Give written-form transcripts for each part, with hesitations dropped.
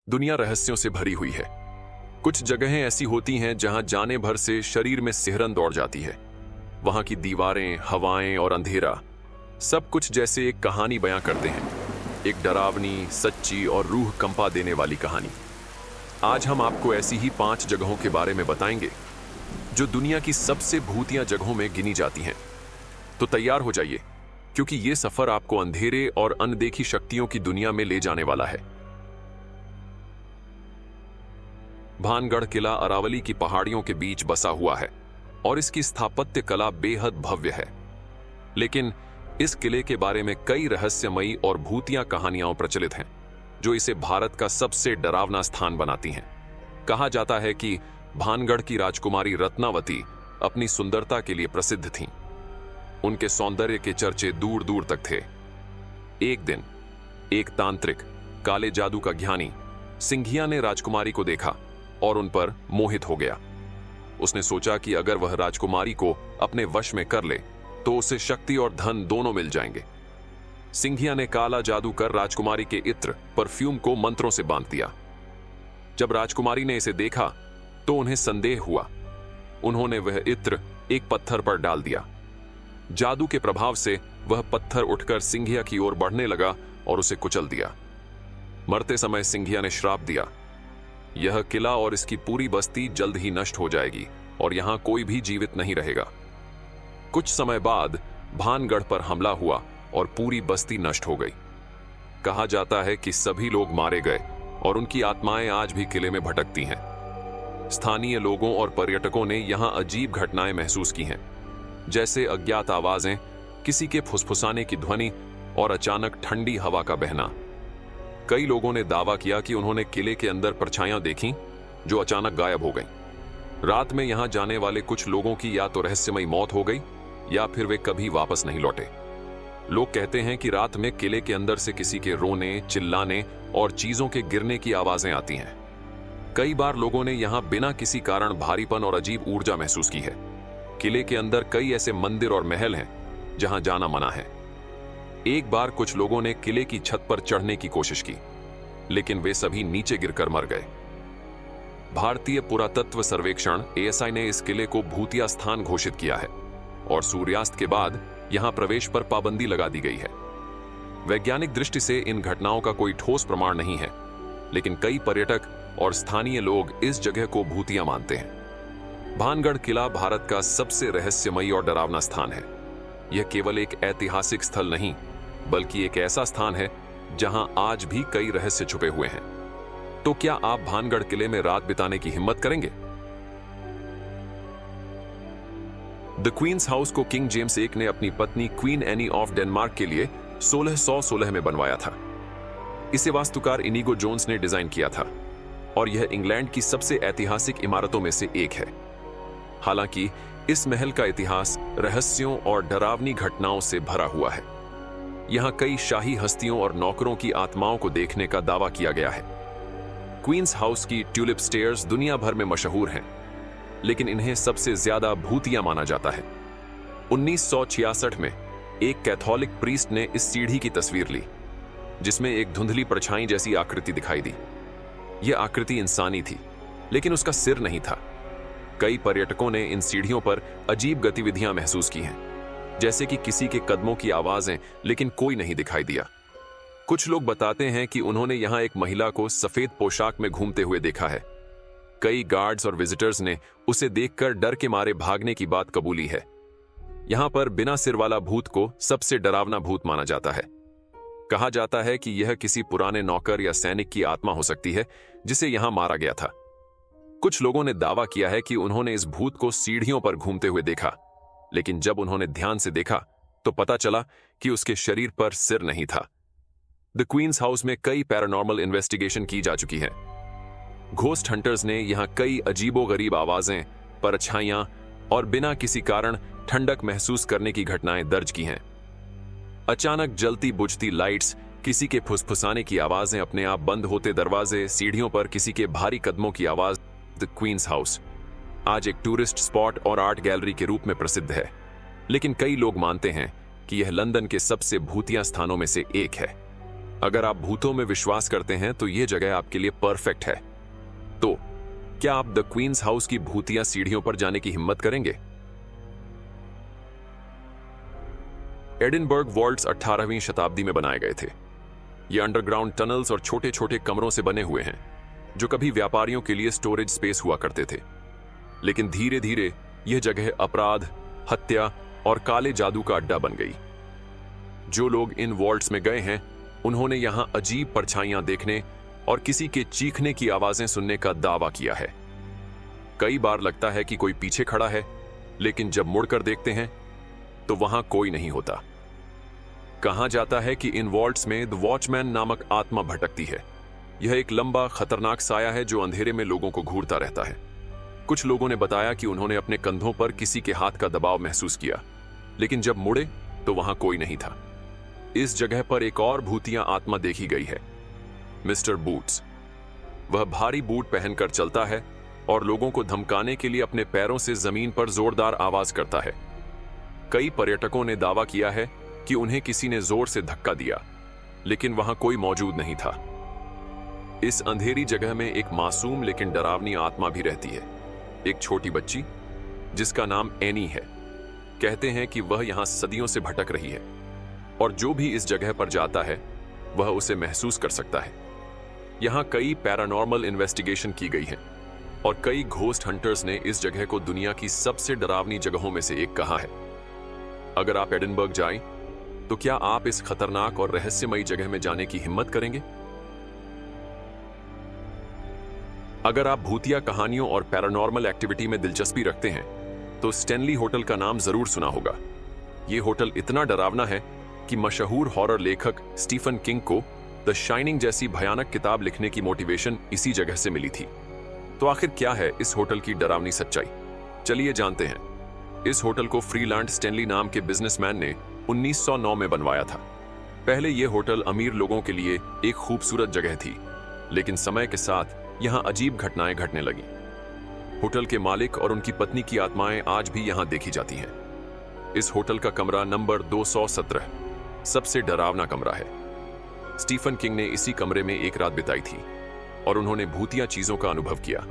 दुनिया रहस्यों से भरी हुई है। कुछ जगहें ऐसी होती हैं जहां जाने भर से शरीर में सिहरन दौड़ जाती है। वहां की दीवारें, हवाएं और अंधेरा सब कुछ जैसे एक कहानी बयां करते हैं, एक डरावनी, सच्ची और रूह कंपा देने वाली कहानी। आज हम आपको ऐसी ही 5 जगहों के बारे में बताएंगे जो दुनिया की सबसे भूतिया जगहों में गिनी जाती हैं। तो तैयार हो जाइए, क्योंकि ये सफर आपको अंधेरे और अनदेखी शक्तियों की दुनिया में ले जाने वाला है। भानगढ़ किला अरावली की पहाड़ियों के बीच बसा हुआ है और इसकी स्थापत्य कला बेहद भव्य है। लेकिन इस किले के बारे में कई रहस्यमयी और भूतिया कहानियां प्रचलित हैं, जो इसे भारत का सबसे डरावना स्थान बनाती हैं। कहा जाता है कि भानगढ़ की राजकुमारी रत्नावती अपनी सुंदरता के लिए प्रसिद्ध थीं। उनके सौंदर्य के चर्चे दूर दूर तक थे। एक दिन एक तांत्रिक, काले जादू का ज्ञानी सिंघिया ने राजकुमारी को देखा और उन पर मोहित हो गया। उसने सोचा कि अगर वह राजकुमारी को अपने वश में कर ले तो उसे शक्ति और धन दोनों मिल जाएंगे। सिंघिया ने काला जादू कर राजकुमारी के इत्र, परफ्यूम को मंत्रों से बांध दिया। जब राजकुमारी ने इसे देखा तो उन्हें संदेह हुआ। उन्होंने वह इत्र एक पत्थर पर डाल दिया। जादू के प्रभाव से वह पत्थर उठकर सिंघिया की ओर बढ़ने लगा और उसे कुचल दिया। मरते समय सिंघिया ने श्राप दिया, यह किला और इसकी पूरी बस्ती जल्द ही नष्ट हो जाएगी और यहां कोई भी जीवित नहीं रहेगा। कुछ समय बाद भानगढ़ पर हमला हुआ और पूरी बस्ती नष्ट हो गई। कहा जाता है कि सभी लोग मारे गए और उनकी आत्माएं आज भी किले में भटकती हैं। स्थानीय लोगों और पर्यटकों ने यहां अजीब घटनाएं महसूस की हैं, जैसे अज्ञात आवाजें, किसी के फुसफुसाने की ध्वनि और अचानक ठंडी हवा का बहना। कई लोगों ने दावा किया कि उन्होंने किले के अंदर परछाइयां देखीं जो अचानक गायब हो गईं। रात में यहां जाने वाले कुछ लोगों की या तो रहस्यमयी मौत हो गई या फिर वे कभी वापस नहीं लौटे। लोग कहते हैं कि रात में किले के अंदर से किसी के रोने, चिल्लाने और चीजों के गिरने की आवाजें आती हैं। कई बार लोगों ने यहां बिना किसी कारण भारीपन और अजीब ऊर्जा महसूस की है। किले के अंदर कई ऐसे मंदिर और महल हैं जहां जाना मना है। एक बार कुछ लोगों ने किले की छत पर चढ़ने की कोशिश की, लेकिन वे सभी नीचे गिरकर मर गए। भारतीय पुरातत्व सर्वेक्षण ASI ने इस किले को भूतिया स्थान घोषित किया है और सूर्यास्त के बाद यहां प्रवेश पर पाबंदी लगा दी गई है। वैज्ञानिक दृष्टि से इन घटनाओं का कोई ठोस प्रमाण नहीं है, लेकिन कई पर्यटक और स्थानीय लोग इस जगह को भूतिया मानते हैं। भानगढ़ किला भारत का सबसे रहस्यमयी और डरावना स्थान है। यह केवल एक ऐतिहासिक स्थल नहीं, बल्कि एक ऐसा स्थान है जहां आज भी कई रहस्य छुपे हुए हैं। तो क्या आप भानगढ़ किले में रात बिताने की हिम्मत करेंगे? द क्वींस हाउस को किंग जेम्स एक ने अपनी पत्नी क्वीन एनी ऑफ डेनमार्क के लिए 1616 में बनवाया था। इसे वास्तुकार इनिगो जोन्स ने डिजाइन किया था और यह इंग्लैंड की सबसे ऐतिहासिक इमारतों में से एक है। हालांकि इस महल का इतिहास रहस्यों और डरावनी घटनाओं से भरा हुआ है। यहां कई शाही हस्तियों और नौकरों की आत्माओं को देखने का दावा किया गया है। क्वींस हाउस की ट्यूलिप स्टेयर्स दुनिया भर में मशहूर हैं, लेकिन इन्हें सबसे ज्यादा भूतिया माना जाता है। 1966 में एक कैथोलिक प्रीस्ट ने इस सीढ़ी की तस्वीर ली, जिसमें एक धुंधली परछाई जैसी आकृति दिखाई दी। यह आकृति इंसानी थी, लेकिन उसका सिर नहीं था। कई पर्यटकों ने इन सीढ़ियों पर अजीब गतिविधियां महसूस की हैं, जैसे कि किसी के कदमों की आवाजें, लेकिन कोई नहीं दिखाई दिया। कुछ लोग बताते हैं कि उन्होंने यहां एक महिला को सफेद पोशाक में घूमते हुए देखा है। कई गार्ड्स और विजिटर्स ने उसे देखकर डर के मारे भागने की बात कबूली है। यहां पर बिना सिर वाला भूत को सबसे डरावना भूत माना जाता है। कहा जाता है कि यह किसी पुराने नौकर या सैनिक की आत्मा हो सकती है जिसे यहां मारा गया था। कुछ लोगों ने दावा किया है कि उन्होंने इस भूत को सीढ़ियों पर घूमते हुए देखा, लेकिन जब उन्होंने ध्यान से देखा तो पता चला कि उसके शरीर पर सिर नहीं था। द क्वींस हाउस में कई पैरानॉर्मल इन्वेस्टिगेशन की जा चुकी है। घोस्ट हंटर्स ने यहां कई अजीबोगरीब आवाजें, परछाइयां और बिना किसी कारण ठंडक महसूस करने की घटनाएं दर्ज की हैं। अचानक जलती बुझती लाइट्स, किसी के फुसफुसाने की आवाजें, अपने आप बंद होते दरवाजे, सीढ़ियों पर किसी के भारी कदमों की आवाज। द क्वींस हाउस आज एक टूरिस्ट स्पॉट और आर्ट गैलरी के रूप में प्रसिद्ध है, लेकिन कई लोग मानते हैं कि यह लंदन के सबसे भूतिया स्थानों में से एक है। अगर आप भूतों में विश्वास करते हैं तो यह जगह आपके लिए परफेक्ट है। तो क्या आप द क्वींस हाउस की भूतिया सीढ़ियों पर जाने की हिम्मत करेंगे? एडिनबर्ग वॉल्ट्स 18वीं शताब्दी में बनाए गए थे। ये अंडरग्राउंड टनल्स और छोटे छोटे कमरों से बने हुए हैं जो कभी व्यापारियों के लिए स्टोरेज स्पेस हुआ करते थे। लेकिन धीरे धीरे यह जगह अपराध, हत्या और काले जादू का अड्डा बन गई। जो लोग इन वॉल्ट्स में गए हैं उन्होंने यहां अजीब परछाइयां देखने और किसी के चीखने की आवाजें सुनने का दावा किया है। कई बार लगता है कि कोई पीछे खड़ा है, लेकिन जब मुड़कर देखते हैं तो वहां कोई नहीं होता। कहा जाता है कि इन वॉल्ट्स में द वॉचमैन नामक आत्मा भटकती है। यह एक लंबा खतरनाक साया है जो अंधेरे में लोगों को घूरता रहता है। कुछ लोगों ने बताया कि उन्होंने अपने कंधों पर किसी के हाथ का दबाव महसूस किया, लेकिन जब मुड़े तो वहां कोई नहीं था। इस जगह पर एक और भूतिया आत्मा देखी गई है, मिस्टर बूट्स। वह भारी बूट पहनकर चलता है और लोगों को धमकाने के लिए अपने पैरों से जमीन पर जोरदार आवाज करता है। कई पर्यटकों ने दावा किया है कि उन्हें किसी ने जोर से धक्का दिया, लेकिन वहां कोई मौजूद नहीं था। इस अंधेरी जगह में एक मासूम लेकिन डरावनी आत्मा भी रहती है, एक छोटी बच्ची जिसका नाम एनी है। कहते हैं कि वह यहां सदियों से भटक रही है और जो भी इस जगह पर जाता है वह उसे महसूस कर सकता है। यहां कई पैरानॉर्मल इन्वेस्टिगेशन की गई है और कई घोस्ट हंटर्स ने इस जगह को दुनिया की सबसे डरावनी जगहों में से एक कहा है। अगर आप एडिनबर्ग जाएं तो क्या आप इस खतरनाक और रहस्यमयी जगह में जाने की हिम्मत करेंगे? अगर आप भूतिया कहानियों और पैरानॉर्मल एक्टिविटी में दिलचस्पी रखते हैं तो स्टैनली होटल का नाम जरूर सुना होगा। यह होटल इतना डरावना है कि मशहूर हॉरर लेखक स्टीफन किंग को द शाइनिंग जैसी भयानक किताब लिखने की मोटिवेशन इसी जगह से मिली थी। तो आखिर क्या है इस होटल की डरावनी सच्चाई? चलिए जानते हैं। इस होटल को फ्रीलैंड स्टैनली नाम के बिजनेसमैन ने 1909 में बनवाया था। पहले यह होटल अमीर लोगों के लिए एक खूबसूरत जगह थी, लेकिन समय के साथ यहां अजीब घटनाएं घटने लगी। होटल के मालिक और उनकी पत्नी की आत्माएं आज भी यहां देखी जाती हैं। इस होटल का कमरा नंबर 217 सबसे डरावना कमरा है। स्टीफन किंग ने इसी कमरे में एक रात बिताई थी और उन्होंने भूतिया चीजों का अनुभव किया।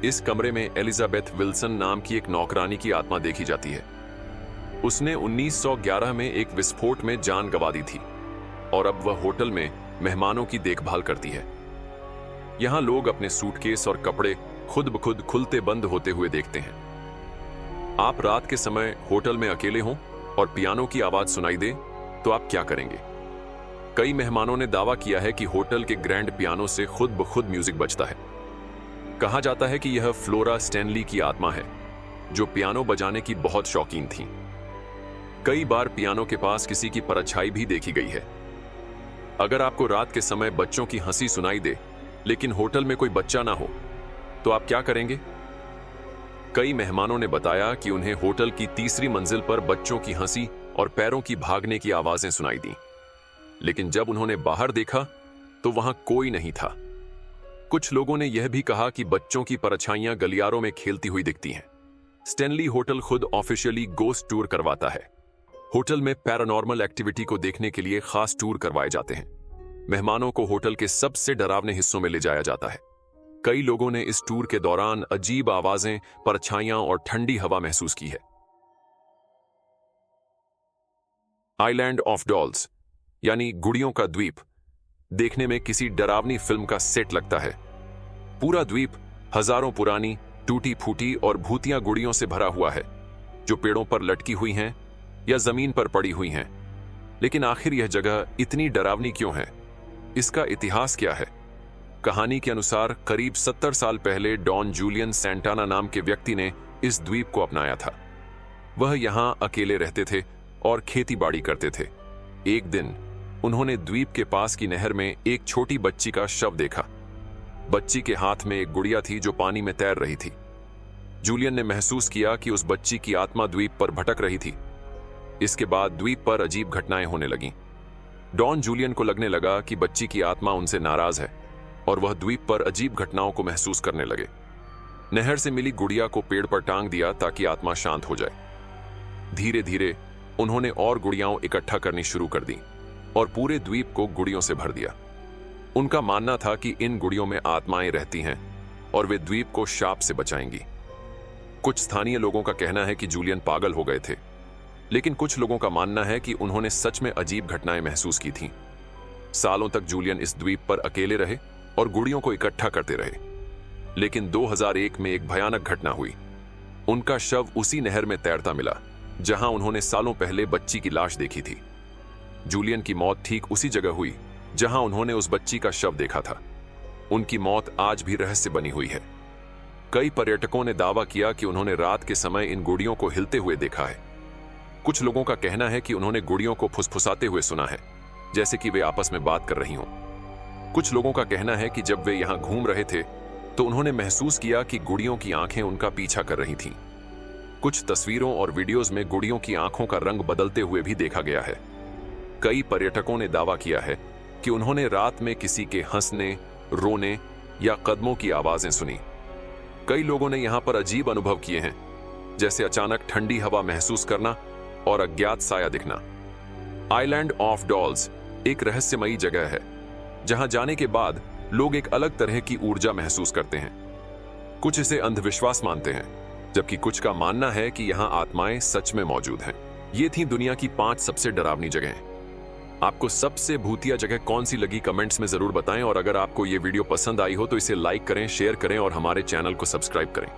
इस कमरे में एलिजाबेथ विल्सन नाम की एक नौकरानी की आत्मा देखी जाती है। उसने 1911 में एक विस्फोट में जान गंवा दी थी और अब वह होटल में मेहमानों की देखभाल करती है। यहां लोग अपने सूटकेस और कपड़े खुद ब खुद खुलते बंद होते हुए देखते हैं। आप रात के समय होटल में अकेले हों और पियानो की आवाज सुनाई दे तो आप क्या करेंगे? कई मेहमानों ने दावा किया है कि होटल के ग्रैंड पियानो से खुद ब खुद म्यूजिक बजता है। कहा जाता है कि यह फ्लोरा स्टैनली की आत्मा है जो पियानो बजाने की बहुत शौकीन थी। कई बार पियानो के पास किसी की परछाई भी देखी गई है। अगर आपको रात के समय बच्चों की हंसी सुनाई दे लेकिन होटल में कोई बच्चा ना हो तो आप क्या करेंगे? कई मेहमानों ने बताया कि उन्हें होटल की तीसरी मंजिल पर बच्चों की हंसी और पैरों की भागने की आवाजें सुनाई दी, लेकिन जब उन्होंने बाहर देखा तो वहां कोई नहीं था। कुछ लोगों ने यह भी कहा कि बच्चों की परछाइयां गलियारों में खेलती हुई दिखती हैं। स्टैनली होटल खुद ऑफिशियली गोस्ट टूर करवाता है। होटल में पैरानॉर्मल एक्टिविटी को देखने के लिए खास टूर करवाए जाते हैं। मेहमानों को होटल के सबसे डरावने हिस्सों में ले जाया जाता है। कई लोगों ने इस टूर के दौरान अजीब आवाजें, परछाइयां और ठंडी हवा महसूस की है। आइलैंड ऑफ डॉल्स यानी गुड़ियों का द्वीप देखने में किसी डरावनी फिल्म का सेट लगता है। पूरा द्वीप हजारों पुरानी, टूटी फूटी और भूतिया गुड़ियों से भरा हुआ है जो पेड़ों पर लटकी हुई हैं या जमीन पर पड़ी हुई हैं। लेकिन आखिर यह जगह इतनी डरावनी क्यों है? इसका इतिहास क्या है? कहानी के अनुसार करीब 70 साल पहले डॉन जूलियन सैंटाना नाम के व्यक्ति ने इस द्वीप को अपनाया था। वह यहां अकेले रहते थे और खेती बाड़ी करते थे। एक दिन उन्होंने द्वीप के पास की नहर में एक छोटी बच्ची का शव देखा। बच्ची के हाथ में एक गुड़िया थी जो पानी में तैर रही थी। जूलियन ने महसूस किया कि उस बच्ची की आत्मा द्वीप पर भटक रही थी। इसके बाद द्वीप पर अजीब घटनाएं होने लगीं। डॉन जूलियन को लगने लगा कि बच्ची की आत्मा उनसे नाराज है और वह द्वीप पर अजीब घटनाओं को महसूस करने लगे। नहर से मिली गुड़िया को पेड़ पर टांग दिया ताकि आत्मा शांत हो जाए। धीरे धीरे उन्होंने और गुड़ियाओं इकट्ठा करनी शुरू कर दी। और पूरे द्वीप को गुड़ियों से भर दिया। उनका मानना था कि इन गुड़ियों में आत्माएं रहती हैं और वे द्वीप को शाप से बचाएंगी। कुछ स्थानीय लोगों का कहना है कि जूलियन पागल हो गए थे, लेकिन कुछ लोगों का मानना है कि उन्होंने सच में अजीब घटनाएं महसूस की थीं। सालों तक जूलियन इस द्वीप पर अकेले रहे और गुड़ियों को इकट्ठा करते रहे, लेकिन 2001 में एक भयानक घटना हुई। उनका शव उसी नहर में तैरता मिला जहां उन्होंने सालों पहले बच्ची की लाश देखी थी। जूलियन की मौत ठीक उसी जगह हुई जहां उन्होंने उस बच्ची का शव देखा था। उनकी मौत आज भी रहस्य बनी हुई है। कई पर्यटकों ने दावा किया कि उन्होंने रात के समय इन गुड़ियों को हिलते हुए देखा है। कुछ लोगों का कहना है कि उन्होंने गुड़ियों को फुसफुसाते हुए सुना है, जैसे कि वे आपस में बात कर रही हों। कुछ लोगों का कहना है कि जब वे यहां घूम रहे थे तो उन्होंने महसूस किया कि गुड़ियों की आंखें उनका पीछा कर रही थीं। कुछ तस्वीरों और वीडियोज में गुड़ियों की आंखों का रंग बदलते हुए भी देखा गया है। कई पर्यटकों ने दावा किया है कि उन्होंने रात में किसी के हंसने, रोने या कदमों की आवाजें सुनी। कई लोगों ने यहां पर अजीब अनुभव किए हैं, जैसे अचानक ठंडी हवा महसूस करना और अज्ञात साया दिखना। आइलैंड ऑफ डॉल्स एक रहस्यमयी जगह है जहां जाने के बाद लोग एक अलग तरह की ऊर्जा महसूस करते हैं। कुछ इसे अंधविश्वास मानते हैं, जबकि कुछ का मानना है कि यहां आत्माएं सच में मौजूद हैं। ये थी दुनिया की 5 सबसे डरावनी जगहें। आपको सबसे भूतिया जगह कौन सी लगी कमेंट्स में जरूर बताएं, और अगर आपको ये वीडियो पसंद आई हो तो इसे लाइक करें, शेयर करें और हमारे चैनल को सब्सक्राइब करें।